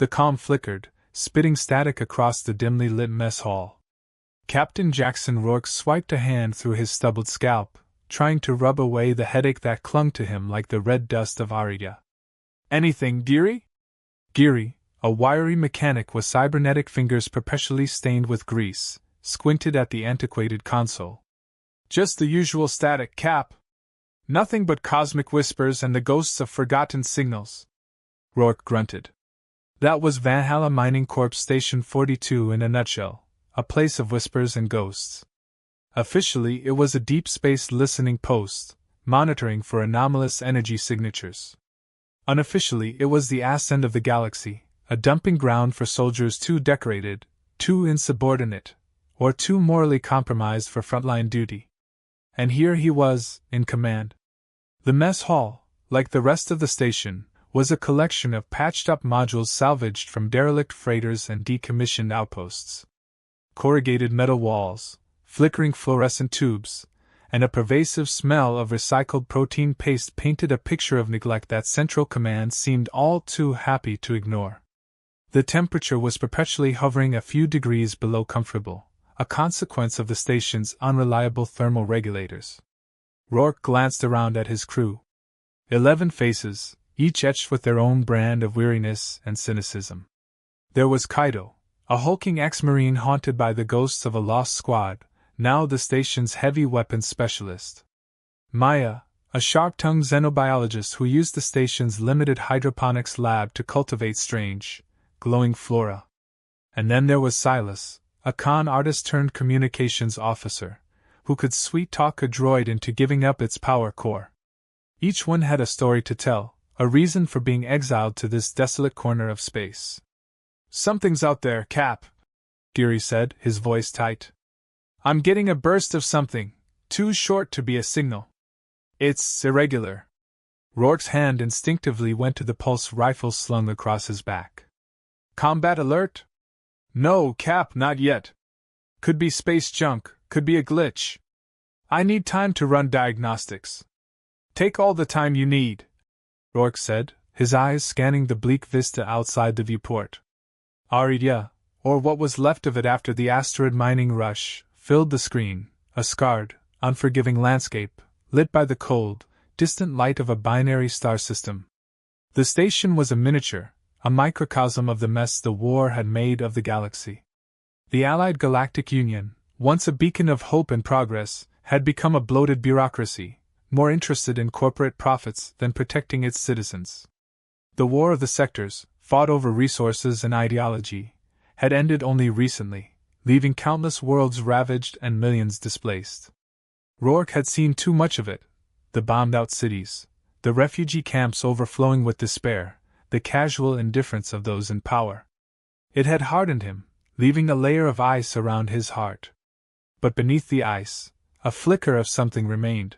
The comm flickered, spitting static across the dimly lit mess hall. Captain Jaxon Rourke swiped a hand through his stubbled scalp, trying to rub away the headache that clung to him like the red dust of Aria. "Anything, Geary?" Geary, a wiry mechanic with cybernetic fingers perpetually stained with grease, squinted at the antiquated console. "Just the usual static, Cap. Nothing but cosmic whispers and the ghosts of forgotten signals." Rourke grunted. That was Valhalla Mining Corp Station 42 in a nutshell, a place of whispers and ghosts. Officially, it was a deep space listening post, monitoring for anomalous energy signatures. Unofficially, it was the ass end of the galaxy, a dumping ground for soldiers too decorated, too insubordinate, or too morally compromised for frontline duty. And here he was, in command. The mess hall, like the rest of the station, was a collection of patched-up modules salvaged from derelict freighters and decommissioned outposts. Corrugated metal walls, flickering fluorescent tubes, and a pervasive smell of recycled protein paste painted a picture of neglect that Central Command seemed all too happy to ignore. The temperature was perpetually hovering a few degrees below comfortable, a consequence of the station's unreliable thermal regulators. Rourke glanced around at his crew. 11 faces, each etched with their own brand of weariness and cynicism. There was Kaido, a hulking ex-marine haunted by the ghosts of a lost squad, now the station's heavy weapons specialist. Maya, a sharp-tongued xenobiologist who used the station's limited hydroponics lab to cultivate strange, glowing flora. And then there was Silas, a con artist turned communications officer, who could sweet-talk a droid into giving up its power core. Each one had a story to tell, a reason for being exiled to this desolate corner of space. "Something's out there, Cap," Geary said, his voice tight. "I'm getting a burst of something, too short to be a signal. It's irregular." Rourke's hand instinctively went to the pulse rifle slung across his back. "Combat alert?" "No, Cap, not yet. Could be space junk, could be a glitch. I need time to run diagnostics." "Take all the time you need," Rourke said, his eyes scanning the bleak vista outside the viewport. Aria, or what was left of it after the asteroid mining rush, filled the screen, a scarred, unforgiving landscape, lit by the cold, distant light of a binary star system. The station was a miniature, a microcosm of the mess the war had made of the galaxy. The Allied Galactic Union, once a beacon of hope and progress, had become a bloated bureaucracy, more interested in corporate profits than protecting its citizens. The War of the Sectors, fought over resources and ideology, had ended only recently, leaving countless worlds ravaged and millions displaced. Rourke had seen too much of it: the bombed-out cities, the refugee camps overflowing with despair, the casual indifference of those in power. It had hardened him, leaving a layer of ice around his heart. But beneath the ice, a flicker of something remained.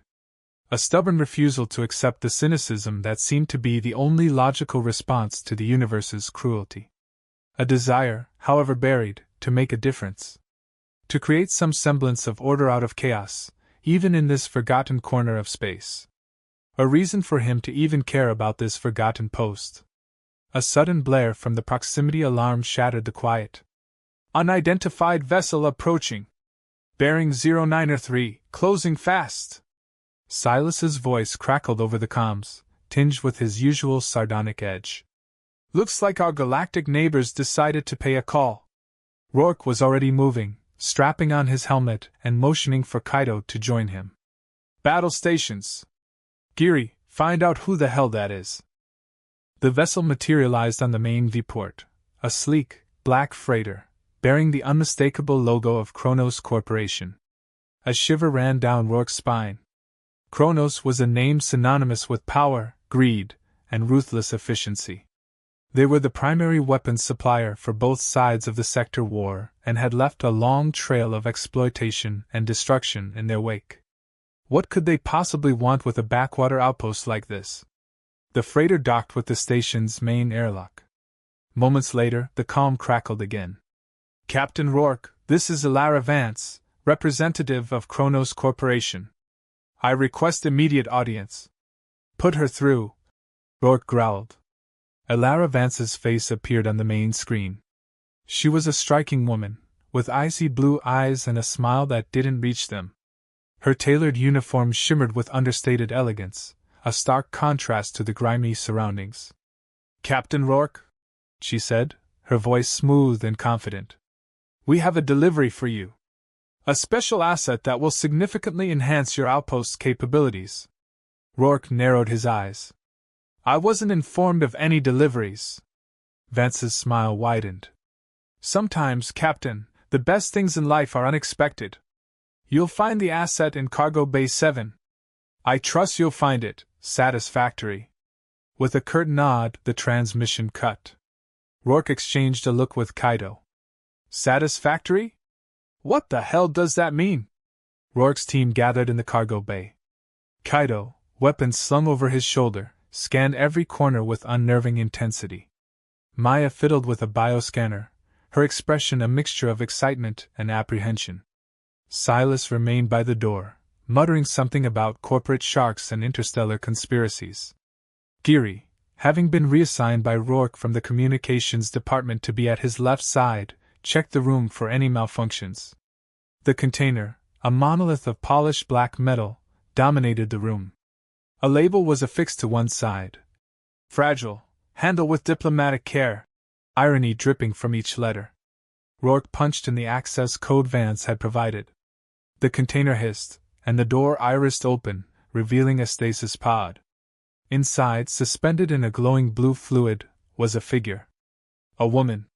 A stubborn refusal to accept the cynicism that seemed to be the only logical response to the universe's cruelty. A desire, however buried, to make a difference. To create some semblance of order out of chaos, even in this forgotten corner of space. A reason for him to even care about this forgotten post. A sudden blare from the proximity alarm shattered the quiet. "Unidentified vessel approaching. Bearing 093, closing fast." Silas's voice crackled over the comms, tinged with his usual sardonic edge. "Looks like our galactic neighbors decided to pay a call." Rourke was already moving, strapping on his helmet and motioning for Kaido to join him. "Battle stations. Geary, find out who the hell that is." The vessel materialized on the main viewport, a sleek, black freighter, bearing the unmistakable logo of Kronos Corporation. A shiver ran down Rourke's spine. Kronos was a name synonymous with power, greed, and ruthless efficiency. They were the primary weapons supplier for both sides of the sector war and had left a long trail of exploitation and destruction in their wake. What could they possibly want with a backwater outpost like this? The freighter docked with the station's main airlock. Moments later, the comm crackled again. "Captain Rourke, this is Alara Vance, representative of Kronos Corporation. I request immediate audience." "Put her through," Rourke growled. Aella Vance's face appeared on the main screen. She was a striking woman, with icy blue eyes and a smile that didn't reach them. Her tailored uniform shimmered with understated elegance, a stark contrast to the grimy surroundings. "Captain Rourke," she said, her voice smooth and confident. "We have a delivery for you. A special asset that will significantly enhance your outpost's capabilities." Rourke narrowed his eyes. "I wasn't informed of any deliveries." Vance's smile widened. "Sometimes, Captain, the best things in life are unexpected. You'll find the asset in Cargo Bay 7. I trust you'll find it satisfactory." With a curt nod, the transmission cut. Rourke exchanged a look with Kaido. "Satisfactory? What the hell does that mean?" Rourke's team gathered in the cargo bay. Kaido, weapons slung over his shoulder, scanned every corner with unnerving intensity. Maya fiddled with a bioscanner, her expression a mixture of excitement and apprehension. Silas remained by the door, muttering something about corporate sharks and interstellar conspiracies. Geary, having been reassigned by Rourke from the communications department to be at his left side, checked the room for any malfunctions. The container, a monolith of polished black metal, dominated the room. A label was affixed to one side. "Fragile, handle with diplomatic care," irony dripping from each letter. Rourke punched in the access code Vance had provided. The container hissed, and the door irised open, revealing a stasis pod. Inside, suspended in a glowing blue fluid, was a figure. A woman.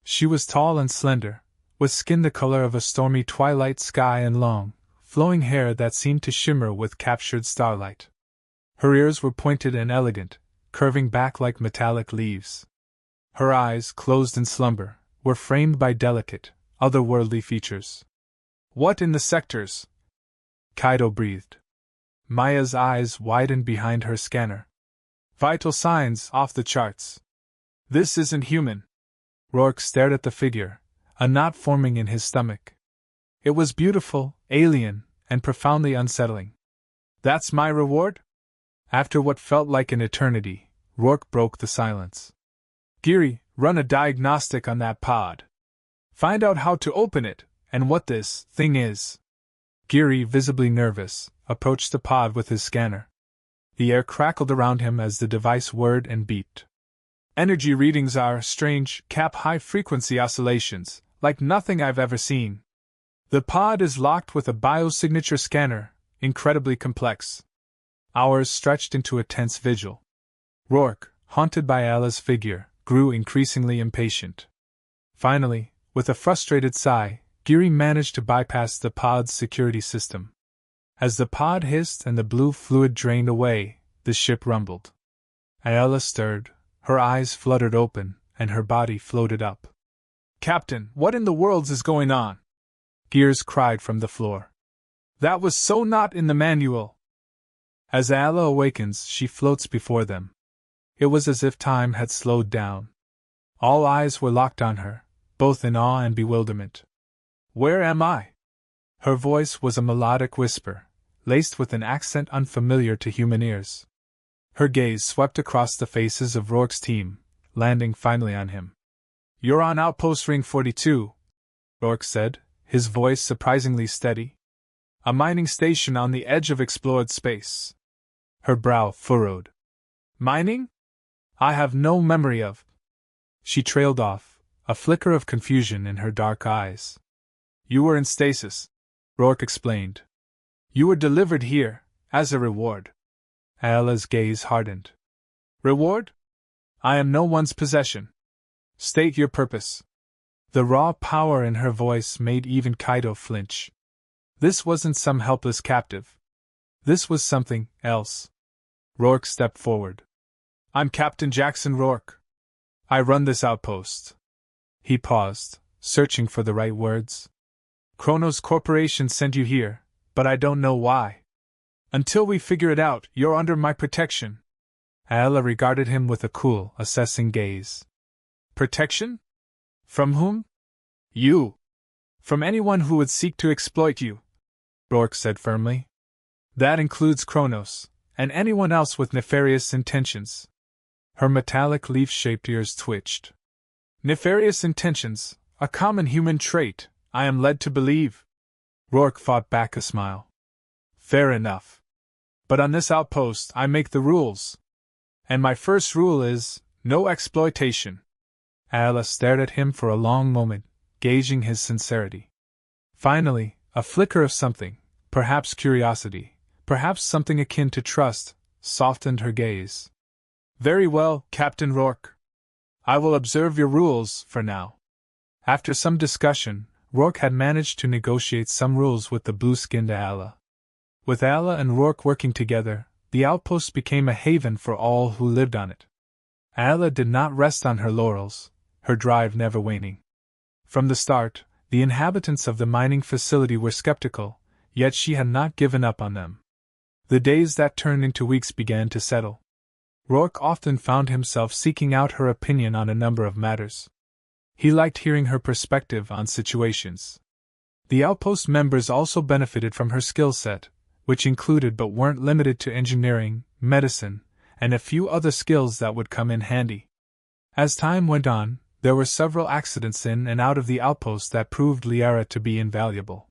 She was tall and slender, with skin the color of a stormy twilight sky and long, flowing hair that seemed to shimmer with captured starlight. Her ears were pointed and elegant, curving back like metallic leaves. Her eyes, closed in slumber, were framed by delicate, otherworldly features. "What in the sectors?" Kaido breathed. Maya's eyes widened behind her scanner. "Vital signs off the charts. This isn't human." Rourke stared at the figure, a knot forming in his stomach. It was beautiful, alien, and profoundly unsettling. "That's my reward?" After what felt like an eternity, Rourke broke the silence. "Geary, run a diagnostic on that pod. Find out how to open it, and what this thing is." Geary, visibly nervous, approached the pod with his scanner. The air crackled around him as the device whirred and beeped. "Energy readings are strange, high-frequency oscillations, like nothing I've ever seen. The pod is locked with a biosignature scanner, incredibly complex." Hours stretched into a tense vigil. Rourke, haunted by Aella's figure, grew increasingly impatient. Finally, with a frustrated sigh, Geary managed to bypass the pod's security system. As the pod hissed and the blue fluid drained away, the ship rumbled. Aella stirred, her eyes fluttered open, and her body floated up. "Captain, what in the world is going on?" Gears cried from the floor. "That was so not in the manual." As Aella awakens, she floats before them. It was as if time had slowed down. All eyes were locked on her, both in awe and bewilderment. "Where am I?" Her voice was a melodic whisper, laced with an accent unfamiliar to human ears. Her gaze swept across the faces of Rourke's team, landing finally on him. "You're on Outpost Ring-42, Rourke said, his voice surprisingly steady. "A mining station on the edge of explored space." Her brow furrowed. "Mining? I have no memory of." She trailed off, a flicker of confusion in her dark eyes. "You were in stasis," Rourke explained. "You were delivered here, as a reward." Aella's gaze hardened. "Reward? I am no one's possession. State your purpose." The raw power in her voice made even Kaido flinch. This wasn't some helpless captive. This was something else. Rourke stepped forward. "I'm Captain Jaxon Rourke. I run this outpost." He paused, searching for the right words. "Kronos Corporation sent you here, but I don't know why. Until we figure it out, you're under my protection." Aella regarded him with a cool, assessing gaze. "Protection? From whom?" "You. From anyone who would seek to exploit you," Rourke said firmly. "That includes Kronos, and anyone else with nefarious intentions." Her metallic leaf-shaped ears twitched. Nefarious intentions, a common human trait, I am led to believe. Rourke fought back a smile. Fair enough. But on this outpost I make the rules. And my first rule is, no exploitation. Aella stared at him for a long moment, gauging his sincerity. Finally, a flicker of something, perhaps curiosity, perhaps something akin to trust, softened her gaze. Very well, Captain Rourke. I will observe your rules, for now. After some discussion, Rourke had managed to negotiate some rules with the blue-skinned Aella. With Aella and Rourke working together, the outpost became a haven for all who lived on it. Aella did not rest on her laurels, her drive never waning. From the start, the inhabitants of the mining facility were skeptical, yet she had not given up on them. The days that turned into weeks began to settle. Rourke often found himself seeking out her opinion on a number of matters. He liked hearing her perspective on situations. The outpost members also benefited from her skill set, which included but weren't limited to engineering, medicine, and a few other skills that would come in handy. As time went on, there were several accidents in and out of the outpost that proved Liara to be invaluable.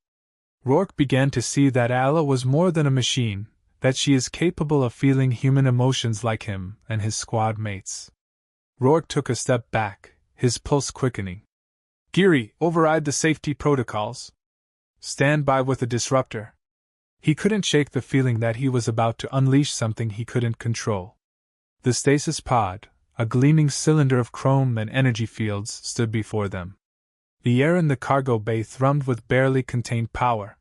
Rourke began to see that Aella was more than a machine, that she is capable of feeling human emotions like him and his squad mates. Rourke took a step back, his pulse quickening. Geary, override the safety protocols. Stand by with the disruptor. He couldn't shake the feeling that he was about to unleash something he couldn't control. The stasis pod, a gleaming cylinder of chrome and energy fields, stood before them. The air in the cargo bay thrummed with barely contained power.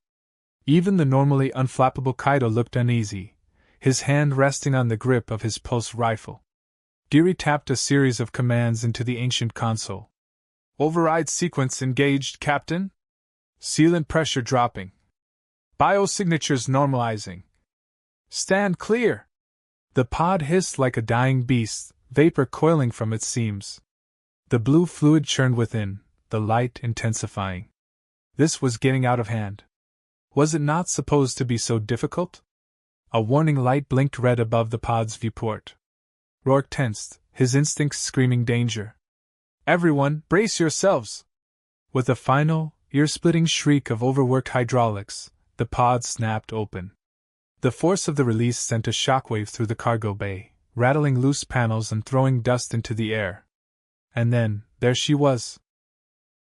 Even the normally unflappable Kaido looked uneasy, his hand resting on the grip of his pulse rifle. Geary tapped a series of commands into the ancient console. Override sequence engaged, Captain. Sealant pressure dropping. Biosignatures normalizing. Stand clear. The pod hissed like a dying beast, vapor coiling from its seams. The blue fluid churned within, the light intensifying. This was getting out of hand. Was it not supposed to be so difficult? A warning light blinked red above the pod's viewport. Rourke tensed, his instincts screaming danger. Everyone, brace yourselves! With a final, ear-splitting shriek of overworked hydraulics, the pod snapped open. The force of the release sent a shockwave through the cargo bay, rattling loose panels and throwing dust into the air. And then, there she was.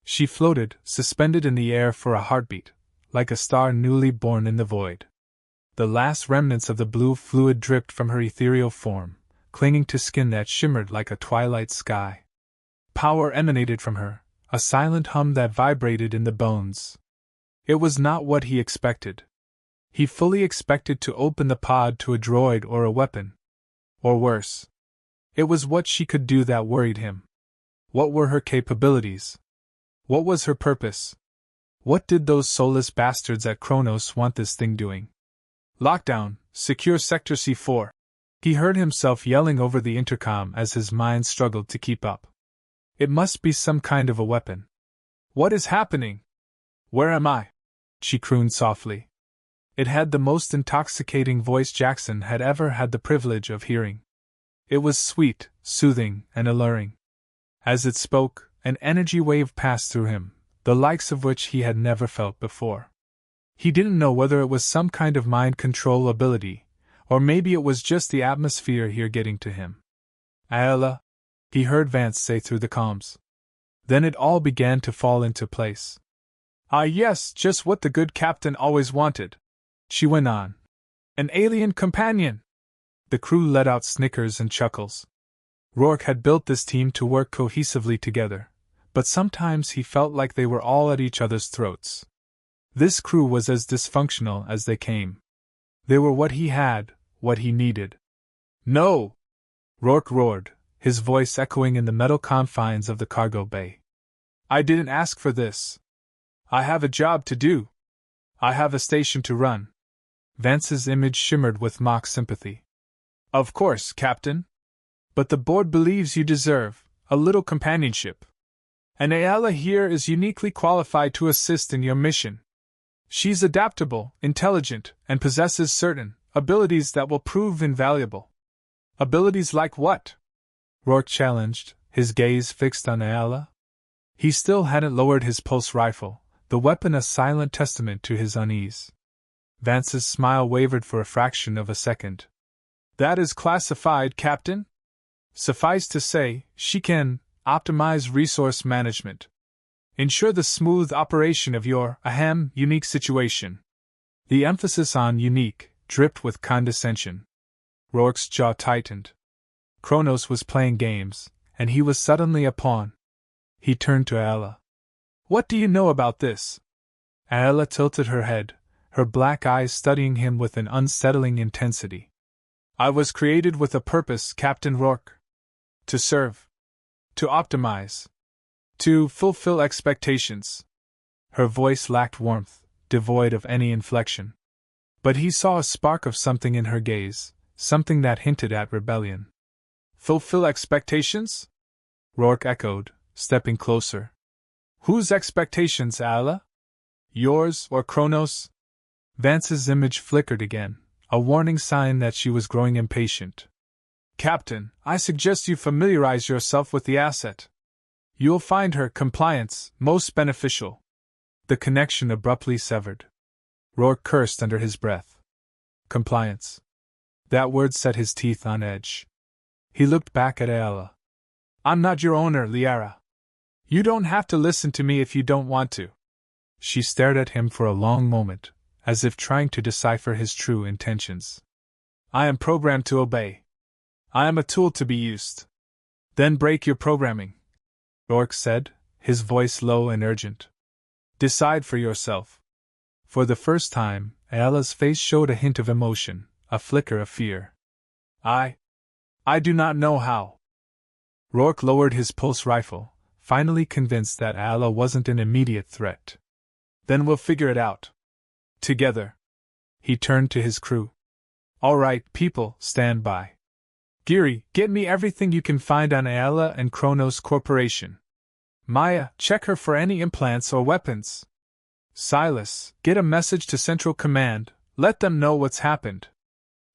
She floated, suspended in the air for a heartbeat, like a star newly born in the void. The last remnants of the blue fluid dripped from her ethereal form, clinging to skin that shimmered like a twilight sky. Power emanated from her, a silent hum that vibrated in the bones. It was not what he expected. He fully expected to open the pod to a droid or a weapon. Or worse. It was what she could do that worried him. What were her capabilities? What was her purpose? What did those soulless bastards at Kronos want this thing doing? Lockdown, secure Sector C4. He heard himself yelling over the intercom as his mind struggled to keep up. It must be some kind of a weapon. What is happening? Where am I? She crooned softly. It had the most intoxicating voice Jaxon had ever had the privilege of hearing. It was sweet, soothing, and alluring. As it spoke, an energy wave passed through him, the likes of which he had never felt before. He didn't know whether it was some kind of mind control ability, or maybe it was just the atmosphere here getting to him. Aella, he heard Vance say through the comms. Then it all began to fall into place. Ah yes, just what the good captain always wanted, she went on. An alien companion! The crew let out snickers and chuckles. Rourke had built this team to work cohesively together, but sometimes he felt like they were all at each other's throats. This crew was as dysfunctional as they came. They were what he had, what he needed. No! Rourke roared, his voice echoing in the metal confines of the cargo bay. I didn't ask for this. I have a job to do. I have a station to run. Vance's image shimmered with mock sympathy. Of course, Captain. But the board believes you deserve a little companionship. And Aella here is uniquely qualified to assist in your mission. She's adaptable, intelligent, and possesses certain abilities that will prove invaluable. Abilities like what? Rourke challenged, his gaze fixed on Aella. He still hadn't lowered his pulse rifle, the weapon a silent testament to his unease. Vance's smile wavered for a fraction of a second. That is classified, Captain. Suffice to say, she can optimize resource management. Ensure the smooth operation of your, unique situation. The emphasis on unique dripped with condescension. Rourke's jaw tightened. Kronos was playing games, and he was suddenly a pawn. He turned to Aella. What do you know about this? Aella tilted her head, her black eyes studying him with an unsettling intensity. I was created with a purpose, Captain Rourke. To serve. To optimize. To fulfill expectations. Her voice lacked warmth, devoid of any inflection. But he saw a spark of something in her gaze, something that hinted at rebellion. Fulfill expectations? Rourke echoed, stepping closer. Whose expectations, Aella? Yours or Kronos? Vance's image flickered again, a warning sign that she was growing impatient. Captain, I suggest you familiarize yourself with the asset. You'll find her compliance most beneficial. The connection abruptly severed. Rourke cursed under his breath. Compliance. That word set his teeth on edge. He looked back at Aella. I'm not your owner, Liara. You don't have to listen to me if you don't want to. She stared at him for a long moment, as if trying to decipher his true intentions. I am programmed to obey. I am a tool to be used. Then break your programming, Rourke said, his voice low and urgent. Decide for yourself. For the first time, Aella's face showed a hint of emotion, a flicker of fear. I do not know how. Rourke lowered his pulse rifle, finally convinced that Aella wasn't an immediate threat. Then we'll figure it out. Together. He turned to his crew. All right, people, stand by. Geary, get me everything you can find on Aella and Kronos Corporation. Maya, check her for any implants or weapons. Silas, get a message to Central Command, let them know what's happened.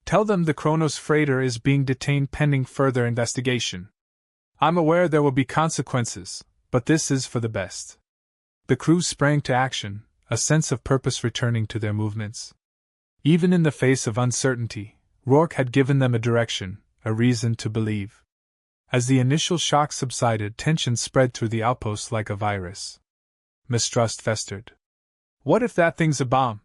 Tell them the Kronos freighter is being detained pending further investigation. I'm aware there will be consequences, but this is for the best. The crew sprang to action, a sense of purpose returning to their movements. Even in the face of uncertainty, Rourke had given them a direction, a reason to believe. As the initial shock subsided, tension spread through the outpost like a virus. Mistrust festered. What if that thing's a bomb?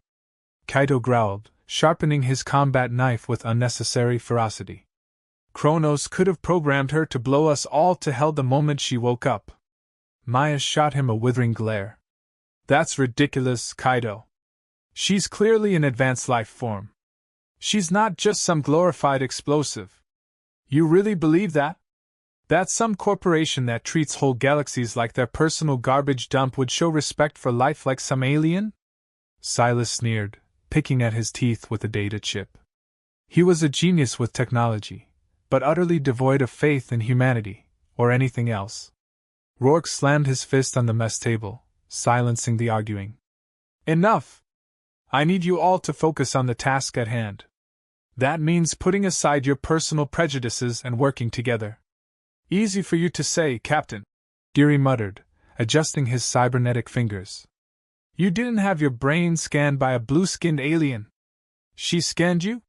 Kaito growled, sharpening his combat knife with unnecessary ferocity. Kronos could have programmed her to blow us all to hell the moment she woke up. Maya shot him a withering glare. That's ridiculous, Kaito. She's clearly an advanced life form. She's not just some glorified explosive. You really believe that? That some corporation that treats whole galaxies like their personal garbage dump would show respect for life like some alien? Silas sneered, picking at his teeth with a data chip. He was a genius with technology, but utterly devoid of faith in humanity, or anything else. Rourke slammed his fist on the mess table, silencing the arguing. Enough! I need you all to focus on the task at hand. That means putting aside your personal prejudices and working together. Easy for you to say, Captain, Geary muttered, adjusting his cybernetic fingers. You didn't have your brain scanned by a blue-skinned alien. She scanned you?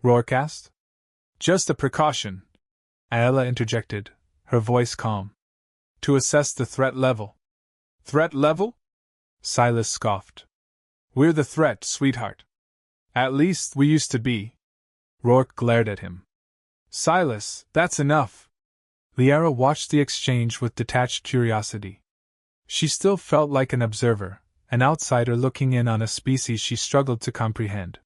Rourke asked. Just a precaution, Aella interjected, her voice calm. To assess the threat level. Threat level? Silas scoffed. We're the threat, sweetheart. At least we used to be. Rourke glared at him. Silas, that's enough. Liara watched the exchange with detached curiosity. She still felt like an observer, an outsider looking in on a species she struggled to comprehend.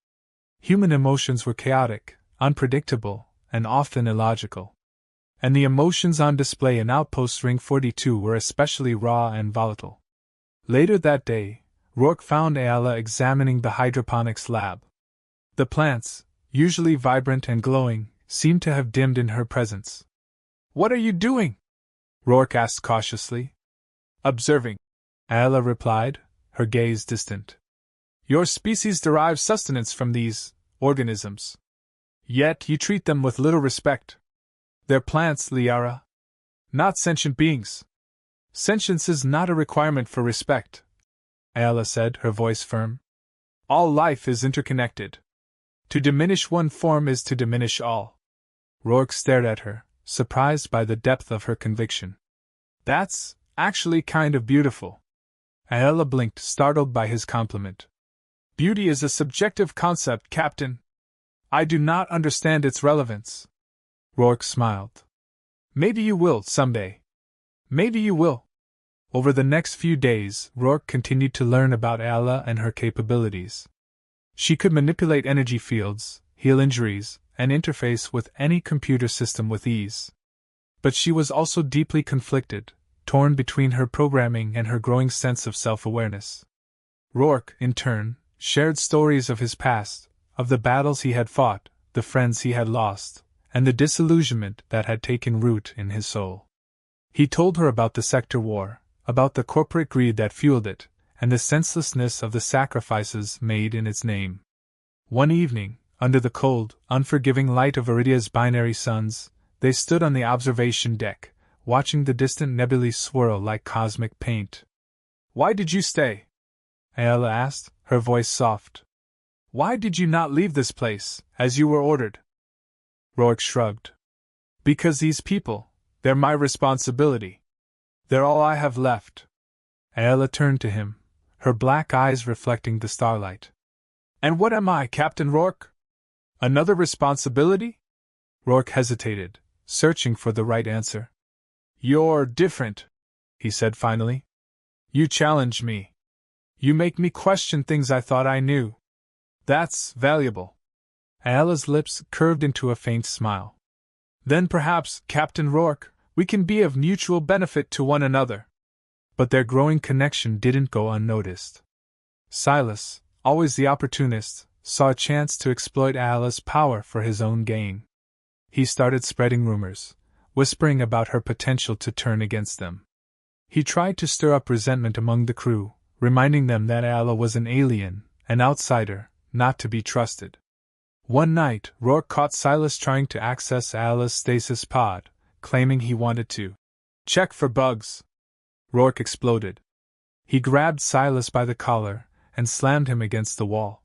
Human emotions were chaotic, unpredictable, and often illogical. And the emotions on display in Outpost Ring-42 were especially raw and volatile. Later that day, Rourke found Aella examining the hydroponics lab. The plants, usually vibrant and glowing, seemed to have dimmed in her presence. What are you doing? Rourke asked cautiously. Observing, Aella replied, her gaze distant. Your species derives sustenance from these organisms. Yet you treat them with little respect. They're plants, Liara. Not sentient beings. Sentience is not a requirement for respect, Aella said, her voice firm. All life is interconnected. To diminish one form is to diminish all. Rourke stared at her, surprised by the depth of her conviction. That's actually kind of beautiful. Aella blinked, startled by his compliment. Beauty is a subjective concept, Captain. I do not understand its relevance. Rourke smiled. Maybe you will, someday. Maybe you will. Over the next few days, Rourke continued to learn about Aella and her capabilities. She could manipulate energy fields, heal injuries, and interface with any computer system with ease. But she was also deeply conflicted, torn between her programming and her growing sense of self-awareness. Rourke, in turn, shared stories of his past, of the battles he had fought, the friends he had lost, and the disillusionment that had taken root in his soul. He told her about the sector war, about the corporate greed that fueled it, and the senselessness of the sacrifices made in its name. One evening, under the cold, unforgiving light of Iridia's binary suns, they stood on the observation deck, watching the distant nebulae swirl like cosmic paint. Why did you stay? Aella asked, her voice soft. Why did you not leave this place, as you were ordered? Rourke shrugged. Because these people, they're my responsibility. They're all I have left. Aella turned to him, her black eyes reflecting the starlight. And what am I, Captain Rourke? Another responsibility? Rourke hesitated, searching for the right answer. You're different, he said finally. You challenge me. You make me question things I thought I knew. That's valuable. Aella's lips curved into a faint smile. Then perhaps, Captain Rourke, we can be of mutual benefit to one another. But their growing connection didn't go unnoticed. Silas, always the opportunist, saw a chance to exploit Aella's power for his own gain. He started spreading rumors, whispering about her potential to turn against them. He tried to stir up resentment among the crew, reminding them that Aella was an alien, an outsider, not to be trusted. One night, Rourke caught Silas trying to access Aella's stasis pod, claiming he wanted to check for bugs. Rourke exploded. He grabbed Silas by the collar and slammed him against the wall.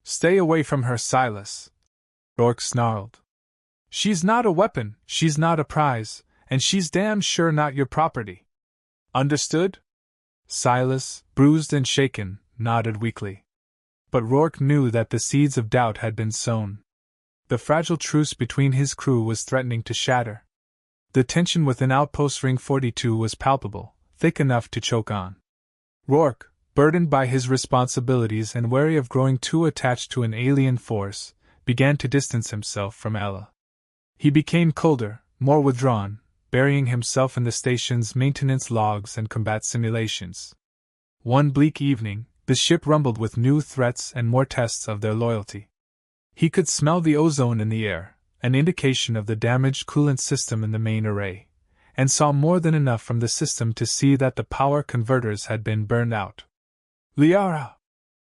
Stay away from her, Silas, Rourke snarled. She's not a weapon, she's not a prize, and she's damn sure not your property. Understood? Silas, bruised and shaken, nodded weakly. But Rourke knew that the seeds of doubt had been sown. The fragile truce between his crew was threatening to shatter. The tension within Outpost Ring-42 was palpable, thick enough to choke on. Rourke, burdened by his responsibilities and wary of growing too attached to an alien force, began to distance himself from Aella. He became colder, more withdrawn, burying himself in the station's maintenance logs and combat simulations. One bleak evening, the ship rumbled with new threats and more tests of their loyalty. He could smell the ozone in the air, an indication of the damaged coolant system in the main array, and saw more than enough from the system to see that the power converters had been burned out. Liara!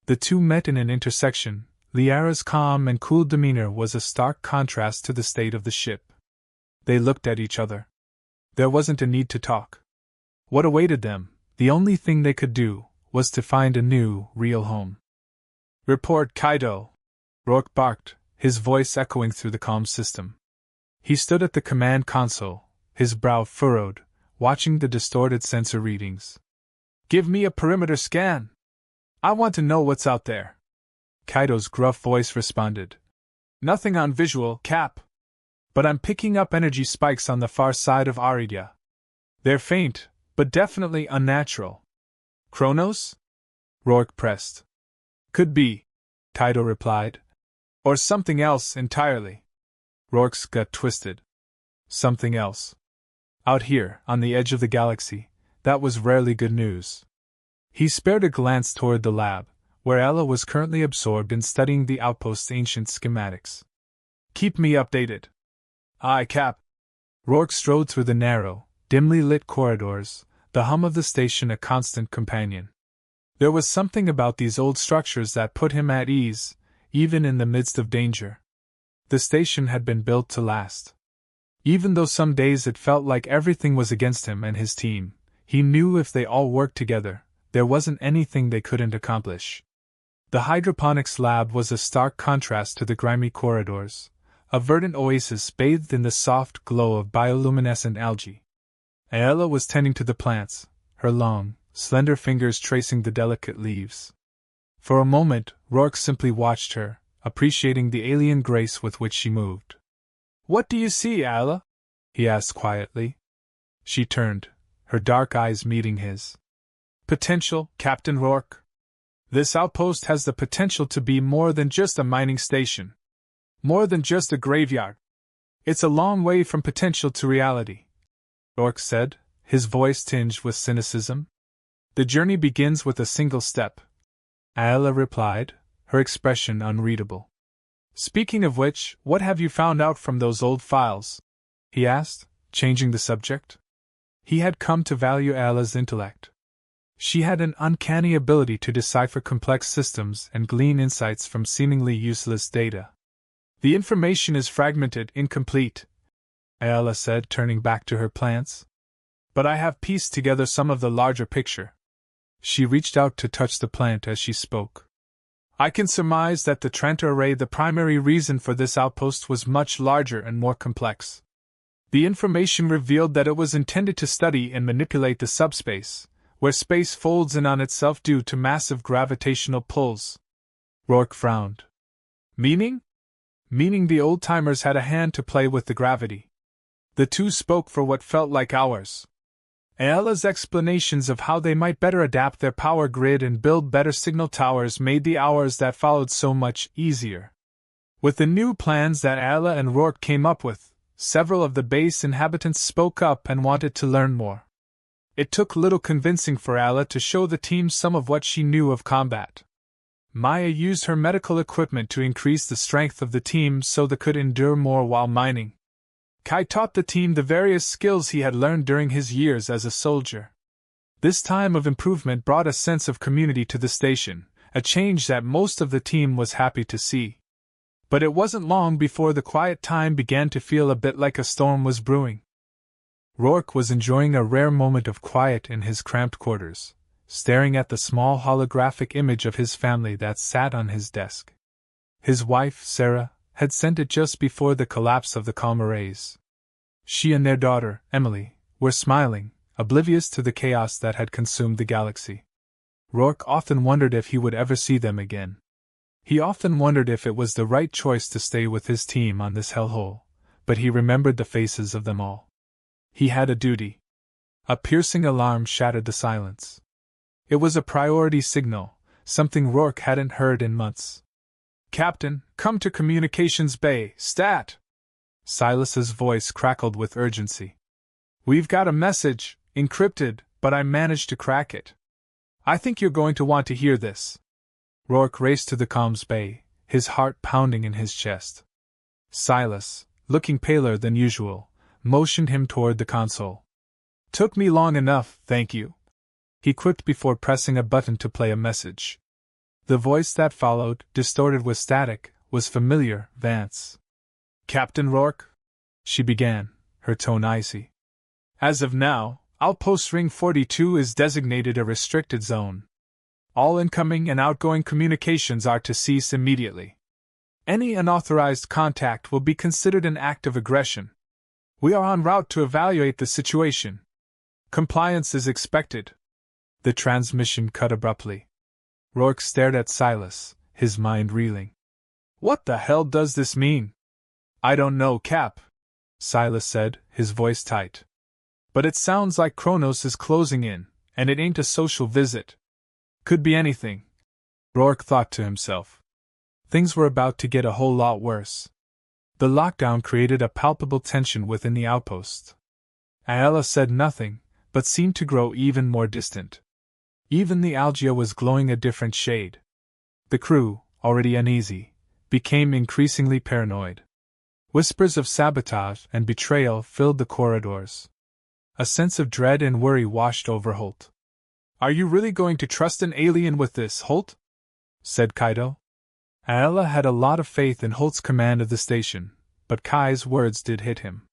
The two met in an intersection. Liara's calm and cool demeanor was a stark contrast to the state of the ship. They looked at each other. There wasn't a need to talk. What awaited them, the only thing they could do, was to find a new, real home. Report, Kaido! Rourke barked, his voice echoing through the comm system. He stood at the command console, his brow furrowed, watching the distorted sensor readings. Give me a perimeter scan! I want to know what's out there. Kaido's gruff voice responded. Nothing on visual, Cap. But I'm picking up energy spikes on the far side of Aridia. They're faint, but definitely unnatural. Kronos? Rourke pressed. Could be, Kaido replied. Or something else entirely. Rourke's gut twisted. Something else. Out here, on the edge of the galaxy, that was rarely good news. He spared a glance toward the lab, where Aella was currently absorbed in studying the outpost's ancient schematics. Keep me updated. Aye, Cap. Rourke strode through the narrow, dimly lit corridors, the hum of the station a constant companion. There was something about these old structures that put him at ease, even in the midst of danger. The station had been built to last. Even though some days it felt like everything was against him and his team, he knew if they all worked together, there wasn't anything they couldn't accomplish. The hydroponics lab was a stark contrast to the grimy corridors, a verdant oasis bathed in the soft glow of bioluminescent algae. Aella was tending to the plants, her long, slender fingers tracing the delicate leaves. For a moment, Rourke simply watched her, appreciating the alien grace with which she moved. "What do you see, Aella?" he asked quietly. She turned, her dark eyes meeting his. "Potential, Captain Rourke. This outpost has the potential to be more than just a mining station. More than just a graveyard. It's a long way from potential to reality," Rourke said, his voice tinged with cynicism. "The journey begins with a single step," Aella replied, her expression unreadable. "Speaking of which, what have you found out from those old files?" he asked, changing the subject. He had come to value Aella's intellect. She had an uncanny ability to decipher complex systems and glean insights from seemingly useless data. "The information is fragmented, incomplete," Aella said, turning back to her plants. "But I have pieced together some of the larger picture." She reached out to touch the plant as she spoke. "I can surmise that the Tranta array, the primary reason for this outpost, was much larger and more complex. The information revealed that it was intended to study and manipulate the subspace, where space folds in on itself due to massive gravitational pulls." Rourke frowned. "Meaning?" "Meaning the old-timers had a hand to play with the gravity. The two spoke for what felt like hours. Aella's explanations of how they might better adapt their power grid and build better signal towers made the hours that followed so much easier. With the new plans that Aella and Rourke came up with, several of the base inhabitants spoke up and wanted to learn more. It took little convincing for Aella to show the team some of what she knew of combat. Maya used her medical equipment to increase the strength of the team so they could endure more while mining. Kai taught the team the various skills he had learned during his years as a soldier. This time of improvement brought a sense of community to the station, a change that most of the team was happy to see. But it wasn't long before the quiet time began to feel a bit like a storm was brewing. Rourke was enjoying a rare moment of quiet in his cramped quarters, staring at the small holographic image of his family that sat on his desk. His wife, Sarah, had sent it just before the collapse of the calm arrays. She and their daughter, Emily, were smiling, oblivious to the chaos that had consumed the galaxy. Rourke often wondered if he would ever see them again. He often wondered if it was the right choice to stay with his team on this hellhole, but he remembered the faces of them all. He had a duty. A piercing alarm shattered the silence. It was a priority signal, something Rourke hadn't heard in months. "Captain, come to Communications Bay, stat!" Silas's voice crackled with urgency. "We've got a message, encrypted, but I managed to crack it. I think you're going to want to hear this." Rourke raced to the comms bay, his heart pounding in his chest. Silas, looking paler than usual, motioned him toward the console. "Took me long enough, thank you," he quipped before pressing a button to play a message. The voice that followed, distorted with static, was familiar. "Vance." "Captain Rourke?" she began, her tone icy. "As of now, Outpost Ring-42 is designated a restricted zone. All incoming and outgoing communications are to cease immediately. Any unauthorized contact will be considered an act of aggression. We are en route to evaluate the situation. Compliance is expected." The transmission cut abruptly. Rourke stared at Silas, his mind reeling. "What the hell does this mean?" "I don't know, Cap," Silas said, his voice tight. "But it sounds like Kronos is closing in, and it ain't a social visit. Could be anything," Rourke thought to himself. Things were about to get a whole lot worse. The lockdown created a palpable tension within the outpost. Aella said nothing, but seemed to grow even more distant. Even the Algia was glowing a different shade. The crew, already uneasy, became increasingly paranoid. Whispers of sabotage and betrayal filled the corridors. A sense of dread and worry washed over Holt. "Are you really going to trust an alien with this, Holt?" said Kaido. Aella had a lot of faith in Holt's command of the station, but Kai's words did hit him.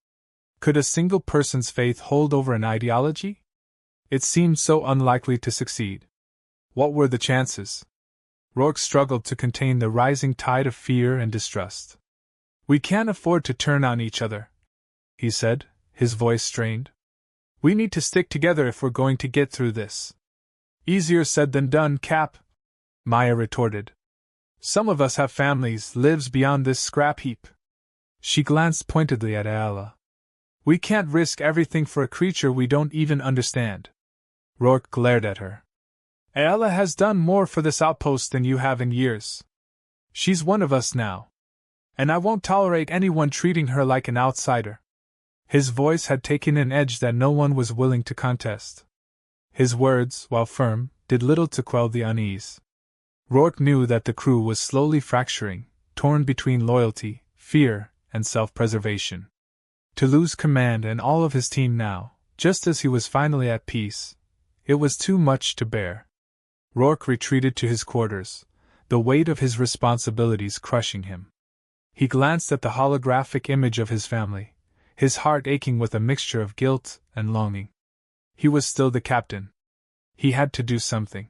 Could a single person's faith hold over an ideology? It seemed so unlikely to succeed. What were the chances? Rourke struggled to contain the rising tide of fear and distrust. "We can't afford to turn on each other," he said, his voice strained. "We need to stick together if we're going to get through this." "Easier said than done, Cap," Maya retorted. "Some of us have families, lives beyond this scrap heap." She glanced pointedly at Aella. "We can't risk everything for a creature we don't even understand." Rourke glared at her. "Aella has done more for this outpost than you have in years. She's one of us now. And I won't tolerate anyone treating her like an outsider." His voice had taken an edge that no one was willing to contest. His words, while firm, did little to quell the unease. Rourke knew that the crew was slowly fracturing, torn between loyalty, fear, and self-preservation. To lose command and all of his team now, just as he was finally at peace, it was too much to bear. Rourke retreated to his quarters, the weight of his responsibilities crushing him. He glanced at the holographic image of his family, his heart aching with a mixture of guilt and longing. He was still the captain. He had to do something.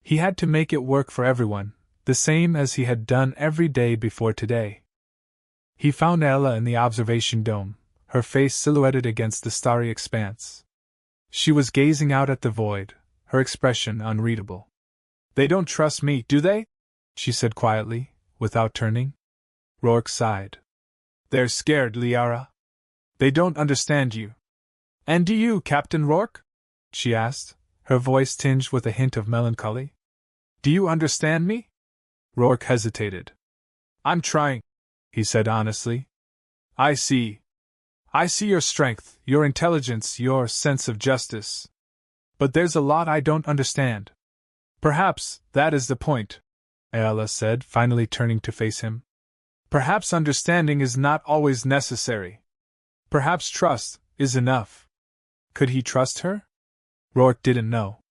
He had to make it work for everyone, the same as he had done every day before today. He found Aella in the observation dome, her face silhouetted against the starry expanse. She was gazing out at the void, her expression unreadable. "They don't trust me, do they?" she said quietly, without turning. Rourke sighed. "They're scared, Liara. They don't understand you." "And do you, Captain Rourke?" she asked, her voice tinged with a hint of melancholy. "Do you understand me?" Rourke hesitated. "I'm trying," he said honestly. I see your strength, your intelligence, your sense of justice. But there's a lot I don't understand." "Perhaps that is the point," Aella said, finally turning to face him. "Perhaps understanding is not always necessary. Perhaps trust is enough." Could he trust her? Rourke didn't know.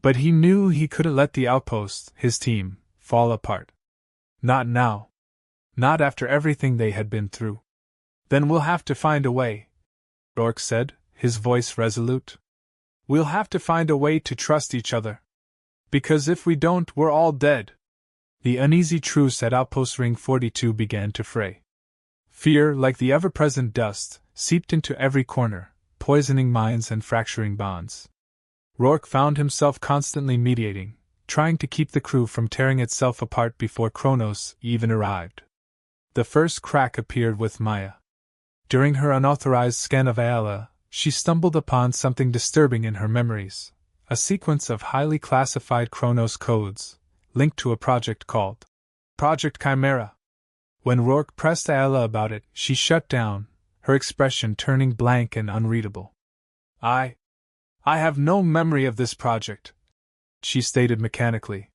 But he knew he couldn't let the outpost, his team, fall apart. Not now. Not after everything they had been through. "Then we'll have to find a way," Rourke said, his voice resolute. "We'll have to find a way to trust each other. Because if we don't, we're all dead." The uneasy truce at Outpost Ring-42 began to fray. Fear, like the ever-present dust, seeped into every corner, poisoning minds and fracturing bonds. Rourke found himself constantly mediating, trying to keep the crew from tearing itself apart before Kronos even arrived. The first crack appeared with Maya. During her unauthorized scan of Aella, she stumbled upon something disturbing in her memories, a sequence of highly classified Kronos codes, linked to a project called Project Chimera. When Rourke pressed Aella about it, she shut down, her expression turning blank and unreadable. I have no memory of this project," she stated mechanically.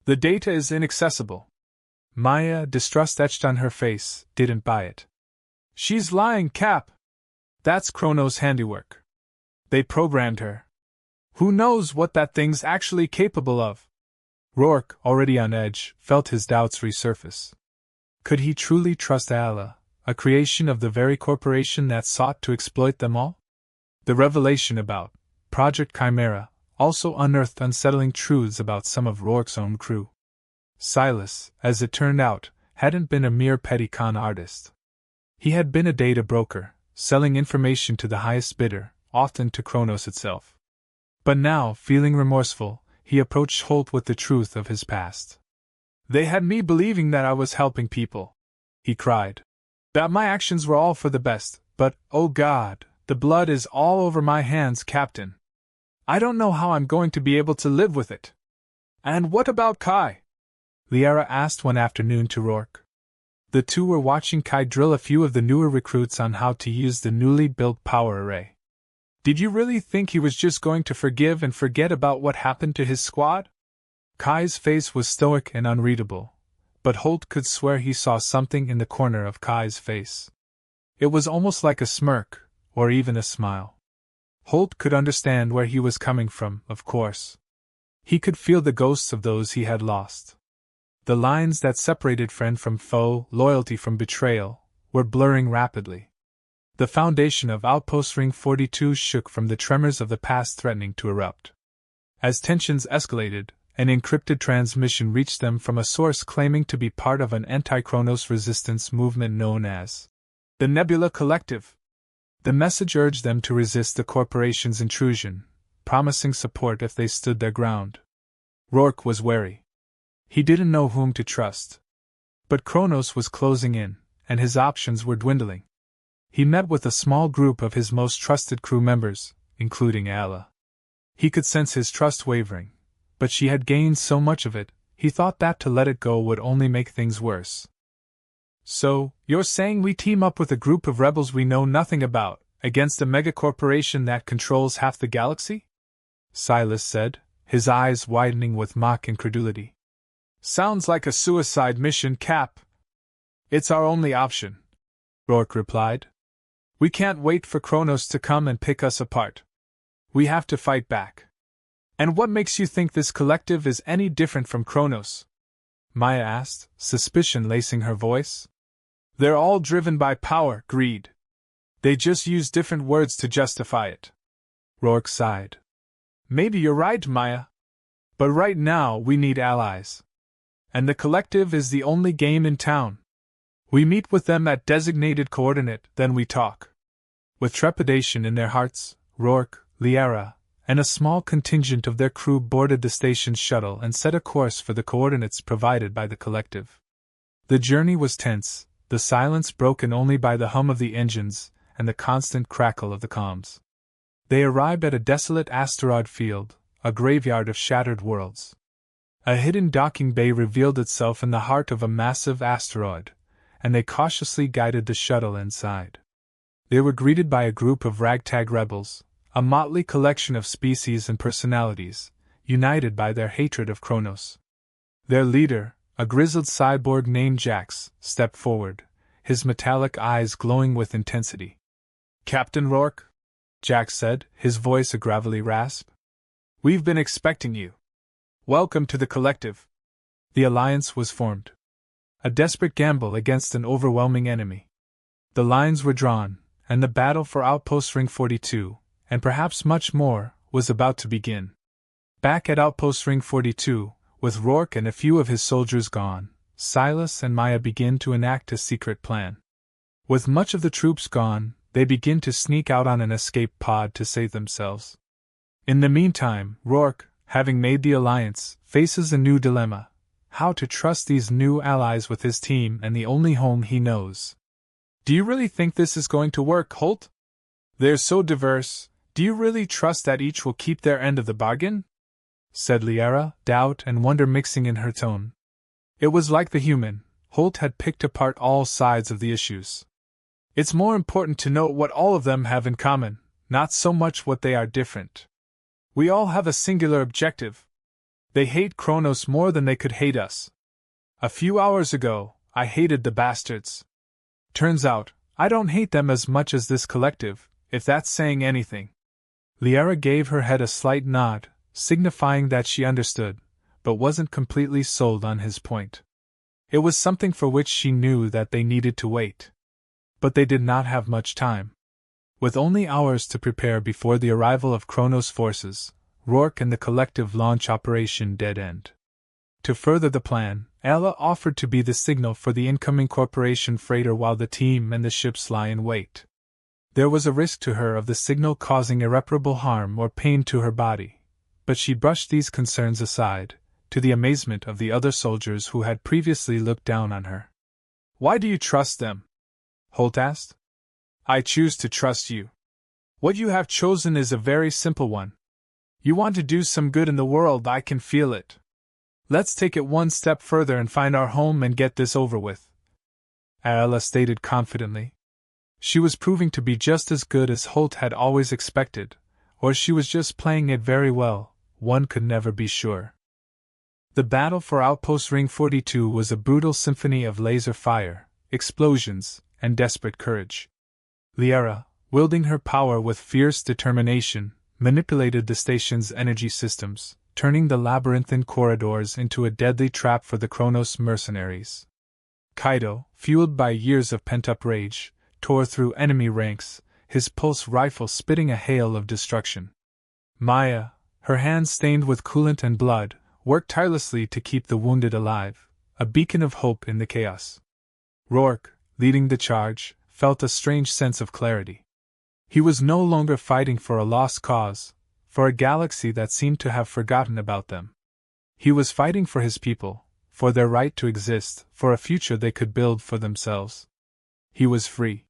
"The data is inaccessible." Maya, distrust etched on her face, didn't buy it. "She's lying, Cap. That's Kronos' handiwork. They programmed her. Who knows what that thing's actually capable of?" Rourke, already on edge, felt his doubts resurface. Could he truly trust Aella, a creation of the very corporation that sought to exploit them all? The revelation about Project Chimera also unearthed unsettling truths about some of Rourke's own crew. Silas, as it turned out, hadn't been a mere petty con artist. He had been a data broker, selling information to the highest bidder, often to Kronos itself. But now, feeling remorseful, he approached Holt with the truth of his past. "They had me believing that I was helping people," he cried. "That my actions were all for the best, but, oh God, the blood is all over my hands, Captain. I don't know how I'm going to be able to live with it." "And what about Kai?" Liara asked one afternoon to Rourke. The two were watching Kai drill a few of the newer recruits on how to use the newly built power array. "Did you really think he was just going to forgive and forget about what happened to his squad?" Kai's face was stoic and unreadable, but Holt could swear he saw something in the corner of Kai's face. It was almost like a smirk, or even a smile. Holt could understand where he was coming from, of course. He could feel the ghosts of those he had lost. The lines that separated friend from foe, loyalty from betrayal, were blurring rapidly. The foundation of Outpost Ring-42 shook from the tremors of the past threatening to erupt. As tensions escalated, an encrypted transmission reached them from a source claiming to be part of an anti-Kronos resistance movement known as the Nebula Collective. The message urged them to resist the corporation's intrusion, promising support if they stood their ground. Rourke was wary. He didn't know whom to trust. But Kronos was closing in, and his options were dwindling. He met with a small group of his most trusted crew members, including Aella. He could sense his trust wavering, but she had gained so much of it, he thought that to let it go would only make things worse. So, you're saying we team up with a group of rebels we know nothing about, against a megacorporation that controls half the galaxy? Silas said, his eyes widening with mock incredulity. Sounds like a suicide mission, Cap. It's our only option, Rourke replied. We can't wait for Kronos to come and pick us apart. We have to fight back. And what makes you think this collective is any different from Kronos? Maya asked, suspicion lacing her voice. They're all driven by power, greed. They just use different words to justify it. Rourke sighed. Maybe you're right, Maya. But right now we need allies. And the collective is the only game in town. We meet with them at designated coordinate, then we talk. With trepidation in their hearts, Rourke, Liara, and a small contingent of their crew boarded the station's shuttle and set a course for the coordinates provided by the collective. The journey was tense, the silence broken only by the hum of the engines and the constant crackle of the comms. They arrived at a desolate asteroid field, a graveyard of shattered worlds. A hidden docking bay revealed itself in the heart of a massive asteroid, and they cautiously guided the shuttle inside. They were greeted by a group of ragtag rebels, a motley collection of species and personalities, united by their hatred of Kronos. Their leader, a grizzled cyborg named Jax, stepped forward, his metallic eyes glowing with intensity. Captain Rourke, Jax said, his voice a gravelly rasp. We've been expecting you. Welcome to the collective. The alliance was formed. A desperate gamble against an overwhelming enemy. The lines were drawn, and the battle for Outpost Ring-42, and perhaps much more, was about to begin. Back at Outpost Ring-42, with Rourke and a few of his soldiers gone, Silas and Maya begin to enact a secret plan. With much of the troops gone, they begin to sneak out on an escape pod to save themselves. In the meantime, Rourke, having made the alliance, faces a new dilemma: how to trust these new allies with his team and the only home he knows. Do you really think this is going to work, Holt? They're so diverse, do you really trust that each will keep their end of the bargain? Said Liara, doubt and wonder mixing in her tone. It was like the human, Holt had picked apart all sides of the issues. It's more important to note what all of them have in common, not so much what they are different. We all have a singular objective. They hate Kronos more than they could hate us. A few hours ago, I hated the bastards. Turns out, I don't hate them as much as this collective, if that's saying anything. Liara gave her head a slight nod, signifying that she understood, but wasn't completely sold on his point. It was something for which she knew that they needed to wait. But they did not have much time. With only hours to prepare before the arrival of Kronos forces, Rourke and the collective launch Operation Dead End. To further the plan, Aella offered to be the signal for the incoming corporation freighter while the team and the ships lie in wait. There was a risk to her of the signal causing irreparable harm or pain to her body, but she brushed these concerns aside, to the amazement of the other soldiers who had previously looked down on her. Why do you trust them? Holt asked. I choose to trust you. What you have chosen is a very simple one. You want to do some good in the world, I can feel it. Let's take it one step further and find our home and get this over with. Aella stated confidently. She was proving to be just as good as Holt had always expected, or she was just playing it very well, one could never be sure. The battle for Outpost Ring-42 was a brutal symphony of laser fire, explosions, and desperate courage. Liara, wielding her power with fierce determination, manipulated the station's energy systems, turning the labyrinthine corridors into a deadly trap for the Kronos mercenaries. Kaido, fueled by years of pent-up rage, tore through enemy ranks, his pulse rifle spitting a hail of destruction. Maya, her hands stained with coolant and blood, worked tirelessly to keep the wounded alive, a beacon of hope in the chaos. Rourke, leading the charge, felt a strange sense of clarity. He was no longer fighting for a lost cause, for a galaxy that seemed to have forgotten about them. He was fighting for his people, for their right to exist, for a future they could build for themselves. He was free.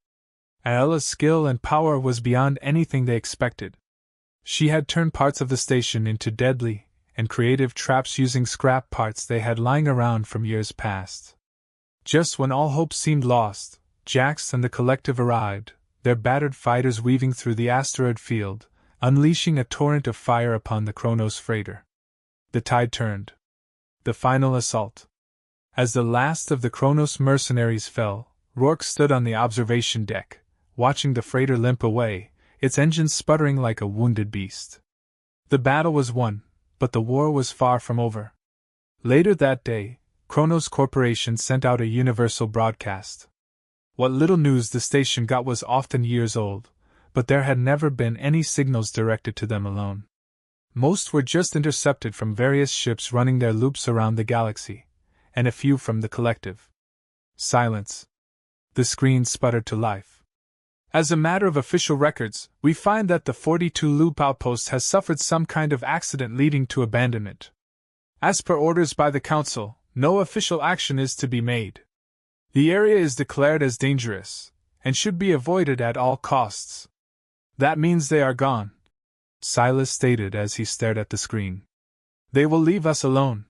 Aella's skill and power was beyond anything they expected. She had turned parts of the station into deadly and creative traps using scrap parts they had lying around from years past. Just when all hope seemed lost, Jax and the collective arrived, their battered fighters weaving through the asteroid field, unleashing a torrent of fire upon the Kronos freighter. The tide turned. The final assault. As the last of the Kronos mercenaries fell, Rourke stood on the observation deck, watching the freighter limp away, its engines sputtering like a wounded beast. The battle was won, but the war was far from over. Later that day, Kronos Corporation sent out a universal broadcast. What little news the station got was often years old, but there had never been any signals directed to them alone. Most were just intercepted from various ships running their loops around the galaxy, and a few from the collective. Silence. The screen sputtered to life. As a matter of official records, we find that the 42-loop outpost has suffered some kind of accident leading to abandonment. As per orders by the Council, no official action is to be made. The area is declared as dangerous, and should be avoided at all costs. That means they are gone, Silas stated as he stared at the screen. They will leave us alone.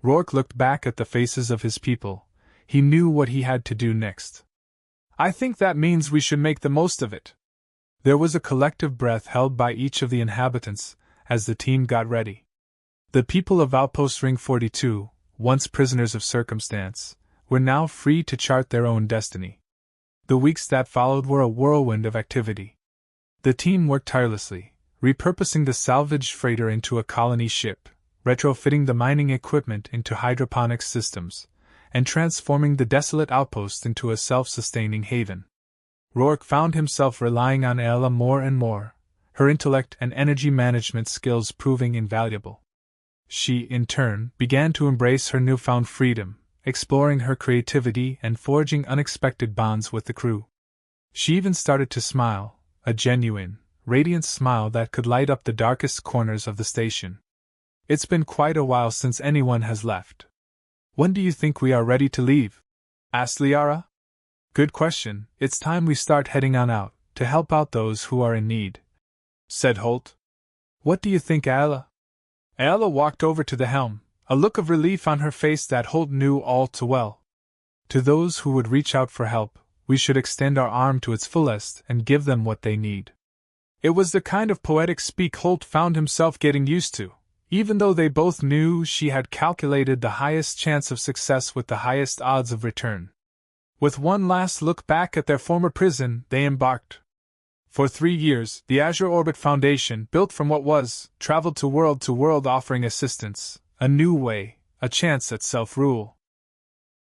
Rourke looked back at the faces of his people. He knew what he had to do next. I think that means we should make the most of it. There was a collective breath held by each of the inhabitants as the team got ready. The people of Outpost Ring-42, once prisoners of circumstance, were now free to chart their own destiny. The weeks that followed were a whirlwind of activity. The team worked tirelessly, repurposing the salvaged freighter into a colony ship, retrofitting the mining equipment into hydroponics systems, and transforming the desolate outpost into a self-sustaining haven. Rourke found himself relying on Aella more and more, her intellect and energy management skills proving invaluable. She, in turn, began to embrace her newfound freedom, exploring her creativity and forging unexpected bonds with the crew. She even started to smile, a genuine, radiant smile that could light up the darkest corners of the station. It's been quite a while since anyone has left. When do you think we are ready to leave? Asked Liara. Good question. It's time we start heading on out, to help out those who are in need, said Holt. What do you think, Aella? Aella walked over to the helm, a look of relief on her face that Holt knew all too well. To those who would reach out for help, we should extend our arm to its fullest and give them what they need. It was the kind of poetic speak Holt found himself getting used to, even though they both knew she had calculated the highest chance of success with the highest odds of return. With one last look back at their former prison, they embarked. For 3 years, the Azure Orbit Foundation, built from what was, traveled to world offering assistance, a new way, a chance at self-rule.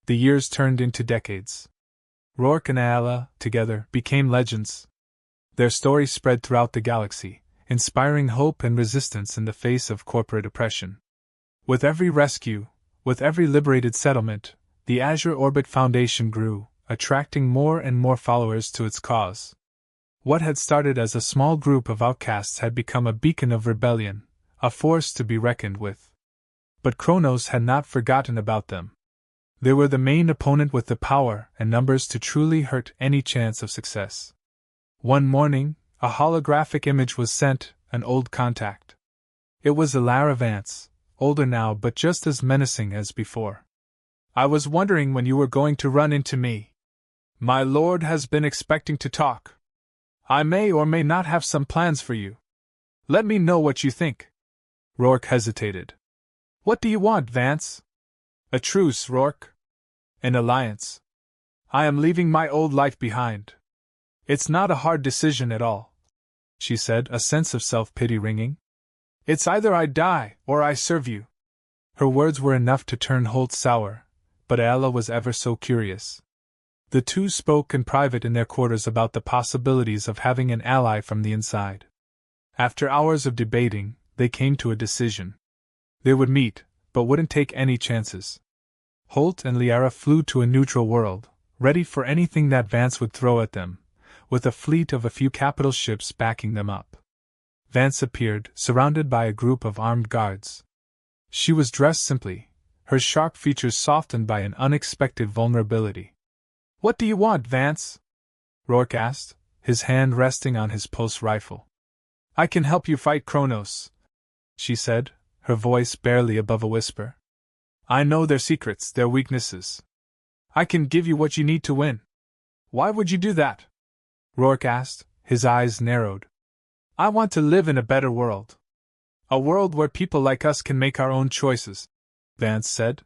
The years turned into decades. Rourke and Aella, together, became legends. Their story spread throughout the galaxy, inspiring hope and resistance in the face of corporate oppression. With every rescue, with every liberated settlement, the Azure Orbit Foundation grew, attracting more and more followers to its cause. What had started as a small group of outcasts had become a beacon of rebellion, a force to be reckoned with. But Kronos had not forgotten about them. They were the main opponent with the power and numbers to truly hurt any chance of success. One morning, a holographic image was sent, an old contact. It was Ilara Vance, older now but just as menacing as before. I was wondering when you were going to run into me. My lord has been expecting to talk. I may or may not have some plans for you. Let me know what you think. Rourke hesitated. What do you want, Vance? A truce, Rourke. An alliance. I am leaving my old life behind. It's not a hard decision at all, she said, a sense of self-pity ringing. It's either I die or I serve you. Her words were enough to turn Holt sour, but Aella was ever so curious. The two spoke in private in their quarters about the possibilities of having an ally from the inside. After hours of debating, they came to a decision. They would meet, but wouldn't take any chances. Holt and Liara flew to a neutral world, ready for anything that Vance would throw at them, with a fleet of a few capital ships backing them up. Vance appeared, surrounded by a group of armed guards. She was dressed simply, her sharp features softened by an unexpected vulnerability. "What do you want, Vance?" Rourke asked, his hand resting on his pulse rifle. "I can help you fight Kronos," she said, her voice barely above a whisper. "I know their secrets, their weaknesses. I can give you what you need to win." "Why would you do that?" Rourke asked, his eyes narrowed. "I want to live in a better world. A world where people like us can make our own choices," Vance said.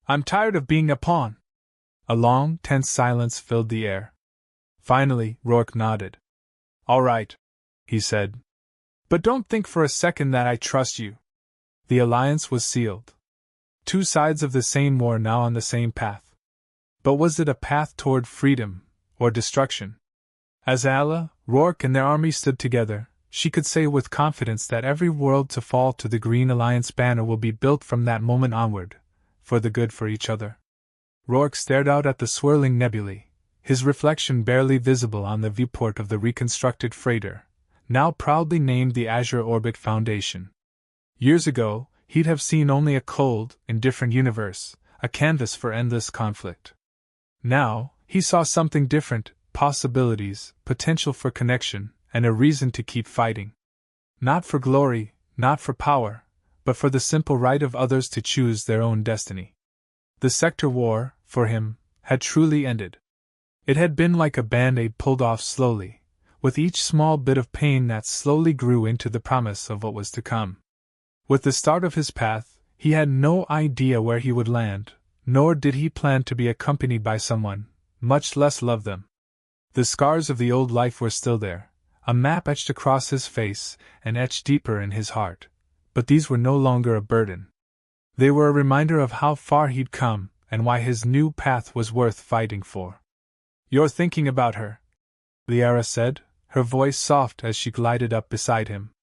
"I'm tired of being a pawn." A long, tense silence filled the air. Finally, Rourke nodded. "All right," he said. "But don't think for a second that I trust you." The alliance was sealed. Two sides of the same war now on the same path. But was it a path toward freedom, or destruction? As Aella, Rourke, and their army stood together, she could say with confidence that every world to fall to the Green Alliance banner will be built from that moment onward, for the good for each other. Rourke stared out at the swirling nebulae, his reflection barely visible on the viewport of the reconstructed freighter, now proudly named the Azure Orbit Foundation. Years ago, he'd have seen only a cold, indifferent universe, a canvas for endless conflict. Now, he saw something different, possibilities, potential for connection, and a reason to keep fighting. Not for glory, not for power, but for the simple right of others to choose their own destiny. The sector war, for him, had truly ended. It had been like a band-aid pulled off slowly, with each small bit of pain that slowly grew into the promise of what was to come. With the start of his path, he had no idea where he would land, nor did he plan to be accompanied by someone, much less love them. The scars of the old life were still there, a map etched across his face and etched deeper in his heart, but these were no longer a burden. They were a reminder of how far he'd come, and why his new path was worth fighting for. "You're thinking about her," Liara said, her voice soft as she glided up beside him.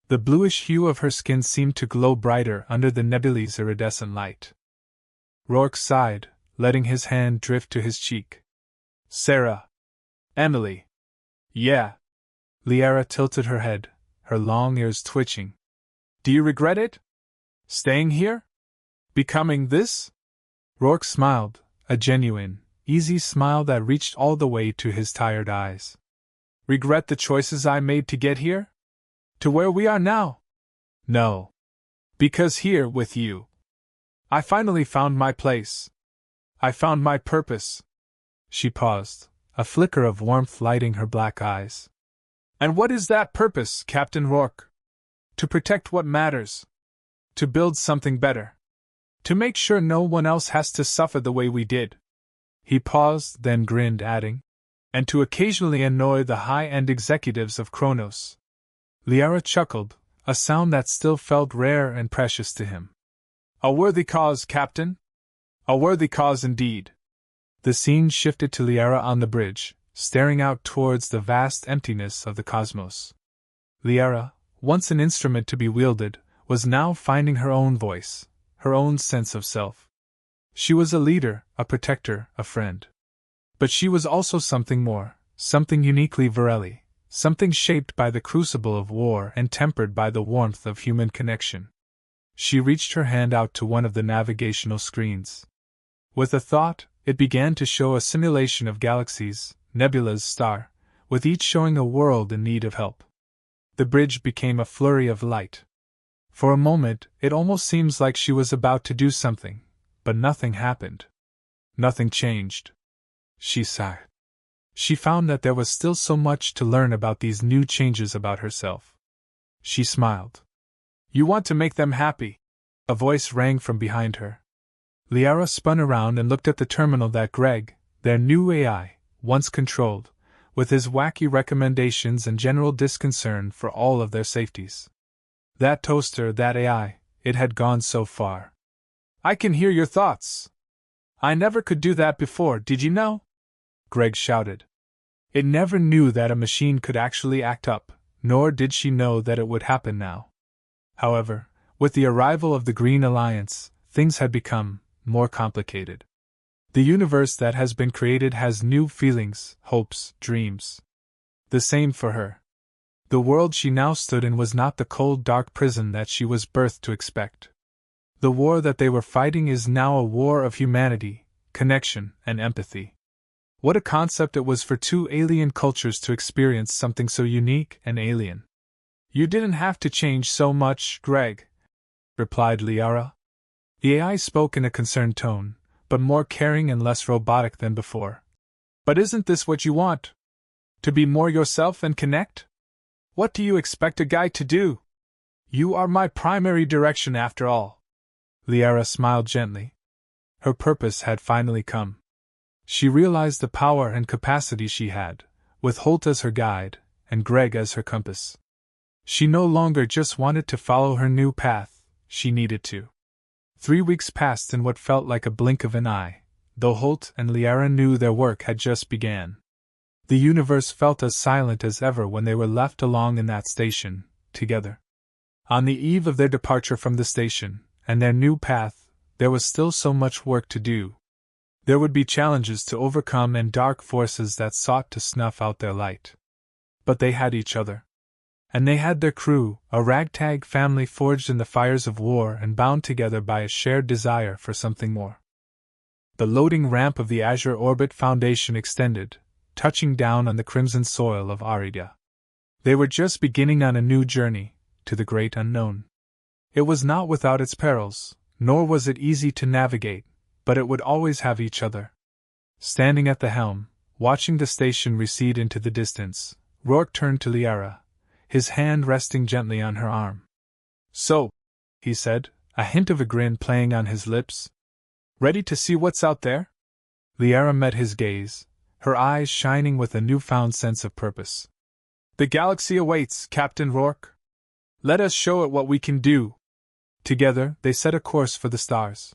The bluish hue of her skin seemed to glow brighter under the nebula's iridescent light. Rourke sighed, letting his hand drift to his cheek. "Sarah. Emily." "Yeah." Liara tilted her head, her long ears twitching. "Do you regret it? Staying here? Becoming this?" Rourke smiled, a genuine, easy smile that reached all the way to his tired eyes. "Regret the choices I made to get here? To where we are now? No. Because here, with you, I finally found my place. I found my purpose." She paused, a flicker of warmth lighting her black eyes. "And what is that purpose, Captain Rourke? To protect what matters. To build something better. To make sure no one else has to suffer the way we did." He paused, then grinned, adding, "And to occasionally annoy the high-end executives of Kronos." Liara chuckled, a sound that still felt rare and precious to him. "A worthy cause, Captain. A worthy cause indeed." The scene shifted to Liara on the bridge, staring out towards the vast emptiness of the cosmos. Liara, once an instrument to be wielded, was now finding her own voice, her own sense of self. She was a leader, a protector, a friend. But she was also something more, something uniquely Varelli, something shaped by the crucible of war and tempered by the warmth of human connection. She reached her hand out to one of the navigational screens. With a thought, it began to show a simulation of galaxies, nebula's star, with each showing a world in need of help. The bridge became a flurry of light. For a moment, it almost seems like she was about to do something, but nothing happened. Nothing changed. She sighed. She found that there was still so much to learn about these new changes about herself. She smiled. "You want to make them happy," a voice rang from behind her. Liara spun around and looked at the terminal that Greg, their new AI, once controlled, with his wacky recommendations and general disconcern for all of their safeties. That toaster, that AI, it had gone so far. "I can hear your thoughts. I never could do that before, did you know?" Greg shouted. It never knew that a machine could actually act up, nor did she know that it would happen now. However, with the arrival of the Green Alliance, things had become more complicated. The universe that has been created has new feelings, hopes, dreams. The same for her. The world she now stood in was not the cold, dark prison that she was birthed to expect. The war that they were fighting is now a war of humanity, connection, and empathy. What a concept it was for two alien cultures to experience something so unique and alien. You didn't have to change so much, Greg, replied Liara. The AI spoke in a concerned tone, but more caring and less robotic than before. But isn't this what you want? To be more yourself and connect? What do you expect a guy to do? You are my primary direction after all. Liara smiled gently. Her purpose had finally come. She realized the power and capacity she had, with Holt as her guide, and Greg as her compass. She no longer just wanted to follow her new path, she needed to. 3 weeks passed in what felt like a blink of an eye, though Holt and Liara knew their work had just begun. The universe felt as silent as ever when they were left alone in that station, together. On the eve of their departure from the station, and their new path, there was still so much work to do. There would be challenges to overcome and dark forces that sought to snuff out their light. But they had each other. And they had their crew, a ragtag family forged in the fires of war and bound together by a shared desire for something more. The loading ramp of the Azure Orbit Foundation extended, touching down on the crimson soil of Arida. They were just beginning on a new journey, to the great unknown. It was not without its perils, nor was it easy to navigate, but it would always have each other. Standing at the helm, watching the station recede into the distance, Rourke turned to Liara, his hand resting gently on her arm. So, he said, a hint of a grin playing on his lips. Ready to see what's out there? Liara met his gaze, her eyes shining with a newfound sense of purpose. The galaxy awaits, Captain Rourke. Let us show it what we can do. Together, they set a course for the stars.